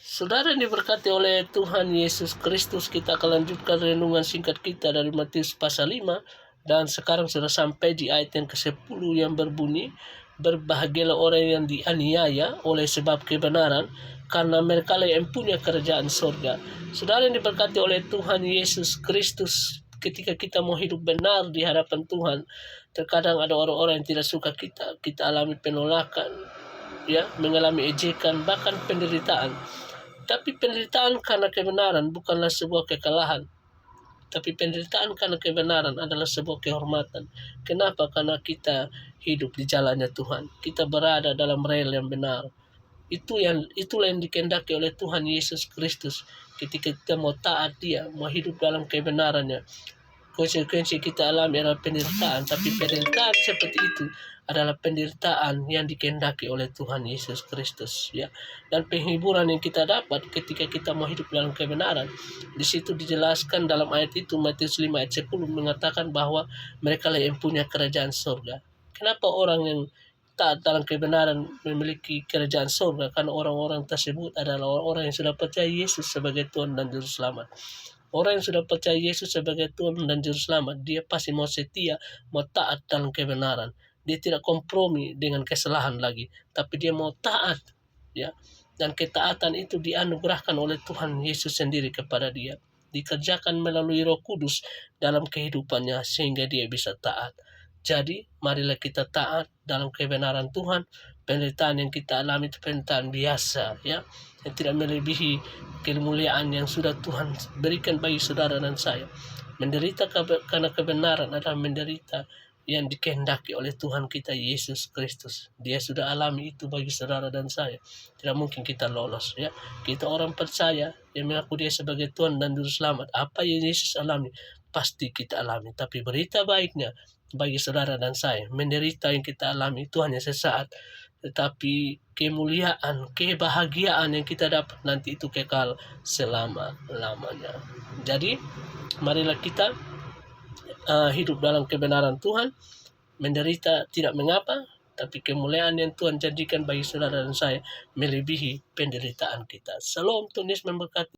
Saudara yang diberkati oleh Tuhan Yesus Kristus, kita akan lanjutkan renungan singkat kita dari Matius pasal 5. Dan sekarang sudah sampai di ayat yang ke-10 yang berbunyi, berbahagialah orang yang dianiaya oleh sebab kebenaran, karena mereka lah yang punya kerajaan surga. Saudara yang diberkati oleh Tuhan Yesus Kristus, ketika kita mau hidup benar di hadapan Tuhan, terkadang ada orang-orang yang tidak suka kita alami penolakan, ya, mengalami ejekan, bahkan penderitaan. Tapi penderitaan karena kebenaran bukanlah sebuah kekalahan. Tapi penderitaan karena kebenaran adalah sebuah kehormatan. Kenapa? Karena kita hidup di jalannya Tuhan. Kita berada dalam rel yang benar. Itulah yang dikehendaki oleh Tuhan Yesus Kristus. Ketika kita mau taat Dia, mau hidup dalam kebenarannya, konsekuensi kita alami adalah penderitaan, tapi penderitaan seperti itu adalah penderitaan yang dikehendaki oleh Tuhan Yesus Kristus, ya. Dan penghiburan yang kita dapat ketika kita mau hidup dalam kebenaran, di situ dijelaskan dalam ayat itu, Matius 5 ayat 10 mengatakan bahwa mereka lah yang punya kerajaan surga. Kenapa orang yang taat dalam kebenaran memiliki kerajaan surga? Karena orang-orang tersebut adalah orang-orang yang sudah percaya Yesus sebagai Tuhan dan Juru Selamat. Orang yang sudah percaya Yesus sebagai Tuhan dan Juru Selamat, dia pasti mau setia, mau taat dalam kebenaran. Dia tidak kompromi dengan kesalahan lagi, tapi dia mau taat, ya. Dan ketaatan itu dianugerahkan oleh Tuhan Yesus sendiri kepada dia. Dikerjakan melalui Roh Kudus dalam kehidupannya sehingga dia bisa taat. Jadi, marilah kita taat dalam kebenaran Tuhan. Penderitaan yang kita alami itu penderitaan biasa, ya, yang tidak melebihi kemuliaan yang sudah Tuhan berikan bagi saudara dan saya. Menderita karena kebenaran adalah menderita yang dikehendaki oleh Tuhan kita Yesus Kristus. Dia sudah alami itu bagi saudara dan saya. Tidak mungkin kita lolos, ya. Kita orang percaya yang mengaku Dia sebagai Tuhan dan Juru Selamat. Apa yang Yesus alami pasti kita alami. Tapi berita baiknya bagi saudara dan saya, menderita yang kita alami itu hanya sesaat, tetapi kemuliaan, kebahagiaan yang kita dapat nanti itu kekal selama-lamanya. Jadi, marilah kita hidup dalam kebenaran Tuhan, menderita tidak mengapa, tapi kemuliaan yang Tuhan janjikan bagi saudara dan saya melebihi penderitaan kita. Shalom, Tuhan Yesus memberkati.